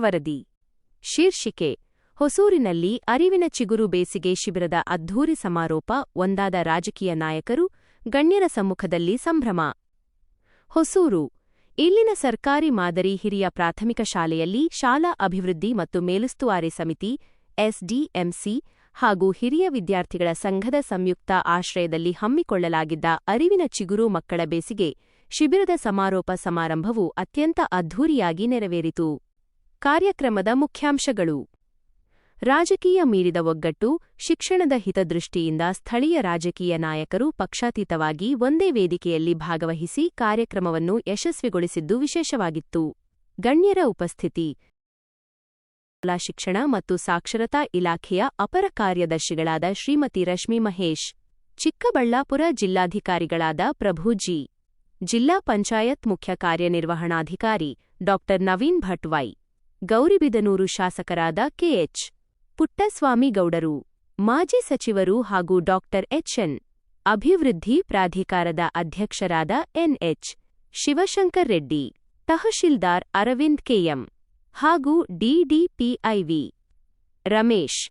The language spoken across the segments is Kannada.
ವರದಿ ಶೀರ್ಷಿಕೆ ಹೊಸೂರಿನಲ್ಲಿ ಅರಿವಿನ ಚಿಗುರು ಬೇಸಿಗೆ ಶಿಬಿರದ ಅದ್ಧೂರಿ ಸಮಾರೋಪ ಒಂದಾದ ರಾಜಕೀಯ ನಾಯಕರು ಗಣ್ಯರ ಸಮ್ಮುಖದಲ್ಲಿ ಸಂಭ್ರಮ. ಹೊಸೂರು ಇಲ್ಲಿನ ಸರ್ಕಾರಿ ಮಾದರಿ ಹಿರಿಯ ಪ್ರಾಥಮಿಕ ಶಾಲೆಯಲ್ಲಿ ಶಾಲಾ ಅಭಿವೃದ್ಧಿ ಮತ್ತು ಮೇಲುಸ್ತುವಾರಿ ಸಮಿತಿ ಎಸ್ಡಿಎಂಸಿ ಹಾಗೂ ಹಿರಿಯ ವಿದ್ಯಾರ್ಥಿಗಳ ಸಂಘದ ಸಂಯುಕ್ತ ಆಶ್ರಯದಲ್ಲಿ ಹಮ್ಮಿಕೊಳ್ಳಲಾಗಿದ್ದ ಅರಿವಿನ ಚಿಗುರು ಮಕ್ಕಳ ಬೇಸಿಗೆ ಶಿಬಿರದ ಸಮಾರೋಪ ಸಮಾರಂಭವು ಅತ್ಯಂತ ಅದ್ಧೂರಿಯಾಗಿ ನೆರವೇರಿತು. ಕಾರ್ಯಕ್ರಮದ ಮುಖ್ಯಾಂಶಗಳು: ರಾಜಕೀಯ ಮೀರಿದ ಒಗ್ಗಟ್ಟು, ಶಿಕ್ಷಣದ ಹಿತದೃಷ್ಟಿಯಿಂದ ಸ್ಥಳೀಯ ರಾಜಕೀಯ ನಾಯಕರು ಪಕ್ಷಾತೀತವಾಗಿ ಒಂದೇ ವೇದಿಕೆಯಲ್ಲಿ ಭಾಗವಹಿಸಿ ಕಾರ್ಯಕ್ರಮವನ್ನು ಯಶಸ್ವಿಗೊಳಿಸಿದ್ದು ವಿಶೇಷವಾಗಿತ್ತು. ಗಣ್ಯರ ಉಪಸ್ಥಿತಿ: ಶಾಲಾ ಶಿಕ್ಷಣ ಮತ್ತು ಸಾಕ್ಷರತಾ ಇಲಾಖೆಯ ಅಪರ ಕಾರ್ಯದರ್ಶಿಗಳಾದ ಶ್ರೀಮತಿ ರಶ್ಮಿ ಮಹೇಶ್, ಚಿಕ್ಕಬಳ್ಳಾಪುರ ಜಿಲ್ಲಾಧಿಕಾರಿಗಳಾದ ಪ್ರಭು ಜಿ, ಜಿಲ್ಲಾ ಪಂಚಾಯತ್ ಮುಖ್ಯ ಕಾರ್ಯನಿರ್ವಹಣಾಧಿಕಾರಿ ಡಾ ನವೀನ್ ಭಟ್ ವೈ, ಗೌರಿಬಿದನೂರು ಶಾಸಕರಾದ ಕೆಎಚ್ ಪುಟ್ಟಸ್ವಾಮಿಗೌಡರು, ಮಾಜಿ ಸಚಿವರು ಹಾಗೂ ಡಾ ಎಚ್ಎನ್, ಅಭಿವೃದ್ಧಿ ಪ್ರಾಧಿಕಾರದ ಅಧ್ಯಕ್ಷರಾದ ಎನ್ಎಚ್ ಶಿವಶಂಕರ್ ರೆಡ್ಡಿ, ತಹಶೀಲ್ದಾರ್ ಅರವಿಂದ್ ಕೆಎಂ ಹಾಗೂ ಡಿಡಿಪಿಐವಿ ರಮೇಶ್.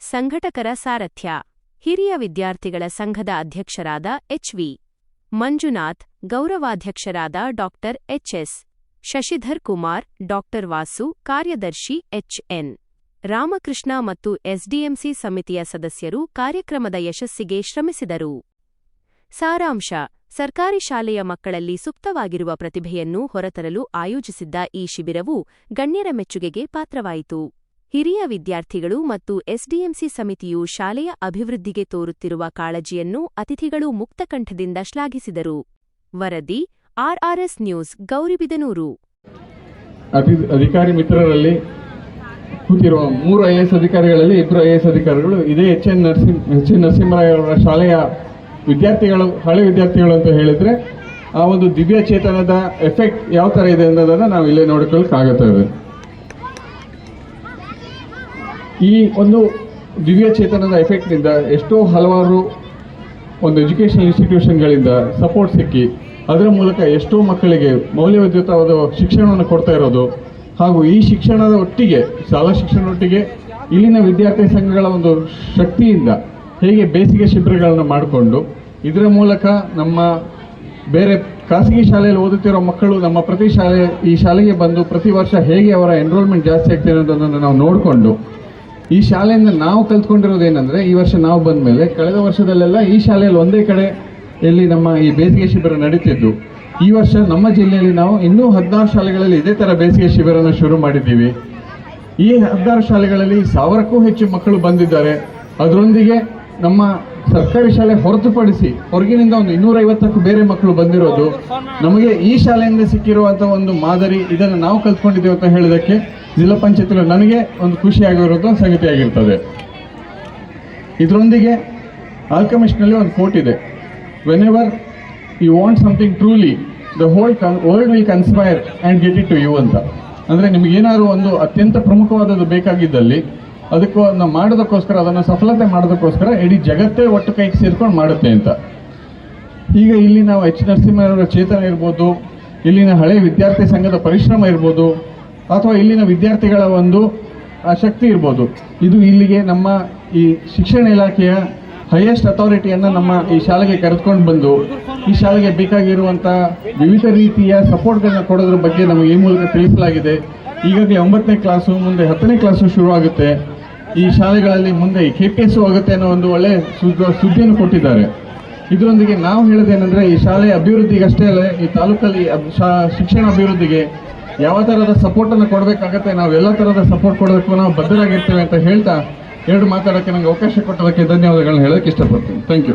ಸಂಘಟಕರ ಸಾರಥ್ಯ: ಹಿರಿಯ ವಿದ್ಯಾರ್ಥಿಗಳ ಸಂಘದ ಅಧ್ಯಕ್ಷರಾದ ಎಚ್ವಿ ಮಂಜುನಾಥ್, ಗೌರವಾಧ್ಯಕ್ಷರಾದ ಡಾ ಎಚ್ಎಸ್ ಶಶಿಧರ್ ಕುಮಾರ್, ಡಾ ವಾಸು, ಕಾರ್ಯದರ್ಶಿ ಎಚ್ಎನ್ ರಾಮಕೃಷ್ಣ ಮತ್ತು ಎಸ್ಡಿಎಂಸಿ ಸಮಿತಿಯ ಸದಸ್ಯರು ಕಾರ್ಯಕ್ರಮದ ಯಶಸ್ಸಿಗೆ ಶ್ರಮಿಸಿದರು. ಸಾರಾಂಶ: ಸರ್ಕಾರಿ ಶಾಲೆಯ ಮಕ್ಕಳಲ್ಲಿ ಸುಪ್ತವಾಗಿರುವ ಪ್ರತಿಭೆಯನ್ನು ಹೊರತರಲು ಆಯೋಜಿಸಿದ್ದ ಈ ಶಿಬಿರವು ಗಣ್ಯರ ಮೆಚ್ಚುಗೆಗೆ ಪಾತ್ರವಾಯಿತು. ಹಿರಿಯ ವಿದ್ಯಾರ್ಥಿಗಳು ಮತ್ತು ಎಸ್ಡಿಎಂಸಿ ಸಮಿತಿಯು ಶಾಲೆಯ ಅಭಿವೃದ್ಧಿಗೆ ತೋರುತ್ತಿರುವ ಕಾಳಜಿಯನ್ನು ಅತಿಥಿಗಳು ಮುಕ್ತಕಂಠದಿಂದ ಶ್ಲಾಘಿಸಿದರು. ವರದಿ ಆರ್ಆರ್ಎಸ್ ನ್ಯೂಸ್, ಗೌರಿಬಿದನೂರು. ಅಧಿಕಾರಿ ಮಿತ್ರರಲ್ಲಿ ಕೂತಿರುವ 3 ಐಎಎಸ್ ಅಧಿಕಾರಿಗಳಲ್ಲಿ 2 ಐಎಎಸ್ ಅಧಿಕಾರಿಗಳು ಇದೇ ಎಚ್ ಎನ್ ನರಸಿಂಹರಾಯ ಅವರ ಶಾಲೆಯ ವಿದ್ಯಾರ್ಥಿಗಳು, ಹಳೆ ವಿದ್ಯಾರ್ಥಿಗಳು ಅಂತ ಹೇಳಿದ್ರೆ ಆ ಒಂದು ದಿವ್ಯ ಚೇತನದ ಎಫೆಕ್ಟ್ ಯಾವ ಥರ ಇದೆ ಅನ್ನೋದನ್ನು ನಾವು ಇಲ್ಲೇ ನೋಡ್ಕೊಳ್ಳೋಕ್ಕಾಗುತ್ತದೆ. ಈ ಒಂದು ದಿವ್ಯ ಚೇತನದ ಎಫೆಕ್ಟ್ನಿಂದ ಎಷ್ಟೋ ಹಲವಾರು ಒಂದು ಎಜುಕೇಷನಲ್ ಇನ್ಸ್ಟಿಟ್ಯೂಷನ್ಗಳಿಂದ ಸಪೋರ್ಟ್ ಸಿಕ್ಕಿ ಅದರ ಮೂಲಕ ಎಷ್ಟೋ ಮಕ್ಕಳಿಗೆ ಮೌಲ್ಯಯುತವಾದ ಶಿಕ್ಷಣವನ್ನು ಕೊಡ್ತಾ ಇರೋದು ಹಾಗೂ ಈ ಶಿಕ್ಷಣದ ಒಟ್ಟಿಗೆ, ಶಾಲಾ ಶಿಕ್ಷಣದೊಟ್ಟಿಗೆ ಇಲ್ಲಿನ ವಿದ್ಯಾರ್ಥಿ ಸಂಘಗಳ ಒಂದು ಶಕ್ತಿಯಿಂದ ಹೇಗೆ ಬೇಸಿಗೆ ಶಿಬಿರಗಳನ್ನು ಮಾಡಿಕೊಂಡು ಇದರ ಮೂಲಕ ನಮ್ಮ ಬೇರೆ ಖಾಸಗಿ ಶಾಲೆಯಲ್ಲಿ ಓದುತ್ತಿರೋ ಮಕ್ಕಳು ನಮ್ಮ ಈ ಶಾಲೆಗೆ ಬಂದು ಪ್ರತಿ ವರ್ಷ ಹೇಗೆ ಅವರ ಎನ್ರೋಲ್ಮೆಂಟ್ ಜಾಸ್ತಿ ಆಗ್ತಿದೆ ಅನ್ನೋದನ್ನು ನಾವು ನೋಡಿಕೊಂಡು ಈ ಶಾಲೆಯಿಂದ ನಾವು ಕಲ್ತ್ಕೊಂಡಿರೋದೇನೆಂದರೆ, ಈ ವರ್ಷ ನಾವು ಬಂದ ಮೇಲೆ ಕಳೆದ ವರ್ಷದಲ್ಲೆಲ್ಲ ಈ ಶಾಲೆಯಲ್ಲಿ ಒಂದೇ ಕಡೆ ಎಲ್ಲಿ ನಮ್ಮ ಈ ಬೇಸಿಗೆ ಶಿಬಿರ ನಡೀತಿದ್ದು, ಈ ವರ್ಷ ನಮ್ಮ ಜಿಲ್ಲೆಯಲ್ಲಿ ನಾವು ಇನ್ನೂ 16 ಶಾಲೆಗಳಲ್ಲಿ ಇದೇ ಥರ ಬೇಸಿಗೆ ಶಿಬಿರನ ಶುರು ಮಾಡಿದ್ದೀವಿ. ಈ 16 ಶಾಲೆಗಳಲ್ಲಿ 1000ಕ್ಕೂ ಹೆಚ್ಚು ಮಕ್ಕಳು ಬಂದಿದ್ದಾರೆ. ಅದರೊಂದಿಗೆ ನಮ್ಮ ಸರ್ಕಾರಿ ಶಾಲೆ ಹೊರತುಪಡಿಸಿ ಹೊರಗಿನಿಂದ ಒಂದು 250ಕ್ಕೂ ಬೇರೆ ಮಕ್ಕಳು ಬಂದಿರೋದು ನಮಗೆ ಈ ಶಾಲೆಯಿಂದ ಸಿಕ್ಕಿರುವಂಥ ಒಂದು ಮಾದರಿ, ಇದನ್ನು ನಾವು ಕಲ್ತ್ಕೊಂಡಿದ್ದೇವೆ ಅಂತ ಹೇಳೋದಕ್ಕೆ ಜಿಲ್ಲಾ ಪಂಚಾಯತ್ ನನಗೆ ಒಂದು ಖುಷಿಯಾಗಿರೋದು ಸಂಗತಿಯಾಗಿರ್ತದೆ. ಇದರೊಂದಿಗೆ ಆಲ್ಕಮಿಸ್ಟ್ನಲ್ಲಿ ಒಂದು ಕೋಟ್ ಇದೆ, whenever you want something truly the whole world will conspire and get it to you ಅಂತ. ಅಂದರೆ ನಿಮಗೇನಾದ್ರು ಒಂದು ಅತ್ಯಂತ ಪ್ರಮುಖವಾದದ್ದು ಬೇಕಾಗಿದ್ದಲ್ಲಿ ಅದಕ್ಕೂ ನಾವು ಮಾಡೋದಕ್ಕೋಸ್ಕರ, ಅದನ್ನು ಸಫಲತೆ ಮಾಡೋದಕ್ಕೋಸ್ಕರ ಇಡೀ ಜಗತ್ತೇ ಒಟ್ಟು ಕೈಗೆ ಸೇರ್ಕೊಂಡು ಮಾಡುತ್ತೆ ಅಂತ. ಈಗ ಇಲ್ಲಿ ನಾವು ಎಚ್ ನರಸಿಂಹರವರ ಚೇತನ ಇರ್ಬೋದು, ಇಲ್ಲಿನ ಹಳೆ ವಿದ್ಯಾರ್ಥಿ ಸಂಘದ ಪರಿಶ್ರಮ ಇರ್ಬೋದು, ಅಥವಾ ಇಲ್ಲಿನ ವಿದ್ಯಾರ್ಥಿಗಳ ಒಂದು ಶಕ್ತಿ ಇರ್ಬೋದು, ಇದು ಇಲ್ಲಿಗೆ ನಮ್ಮ ಈ ಶಿಕ್ಷಣ ಇಲಾಖೆಯ ಹೈಯೆಸ್ಟ್ ಅಥಾರಿಟಿಯನ್ನು ನಮ್ಮ ಈ ಶಾಲೆಗೆ ಕರೆದುಕೊಂಡು ಬಂದು ಈ ಶಾಲೆಗೆ ಬೇಕಾಗಿರುವಂಥ ವಿವಿಧ ರೀತಿಯ ಸಪೋರ್ಟ್ಗಳನ್ನ ಕೊಡೋದ್ರ ಬಗ್ಗೆ ನಮಗೆ ಈ ಮೂಲಕ ತಿಳಿಸಲಾಗಿದೆ. ಈಗಾಗಲೇ 9ನೇ ಕ್ಲಾಸು, ಮುಂದೆ 10ನೇ ಕ್ಲಾಸು ಶುರುವಾಗುತ್ತೆ. ಈ ಶಾಲೆಗಳಲ್ಲಿ ಮುಂದೆ KPS ಆಗುತ್ತೆ ಅನ್ನೋ ಒಂದು ಒಳ್ಳೆಯ ಸುದ್ದಿಯನ್ನು ಕೊಟ್ಟಿದ್ದಾರೆ. ಇದರೊಂದಿಗೆ ನಾವು ಹೇಳೋದೇನೆಂದರೆ, ಈ ಶಾಲೆಯ ಅಭಿವೃದ್ಧಿಗಷ್ಟೇ ಅಲ್ಲ, ಈ ತಾಲೂಕಲ್ಲಿ ಶಿಕ್ಷಣ ಅಭಿವೃದ್ಧಿಗೆ ಯಾವ ಥರದ ಸಪೋರ್ಟನ್ನು ಕೊಡಬೇಕಾಗತ್ತೆ, ನಾವು ಎಲ್ಲ ಥರದ ಸಪೋರ್ಟ್ ಕೊಡೋದಕ್ಕೂ ನಾವು ಬದ್ಧರಾಗಿರ್ತೇವೆ ಅಂತ ಹೇಳ್ತಾ 2 ಮಾತಾಡೋಕ್ಕೆ ನನಗೆ ಅವಕಾಶ ಕೊಟ್ಟೋದಕ್ಕೆ ಧನ್ಯವಾದಗಳನ್ನ ಹೇಳೋಕ್ಕೆ ಇಷ್ಟಪಡ್ತೀನಿ. Thank you.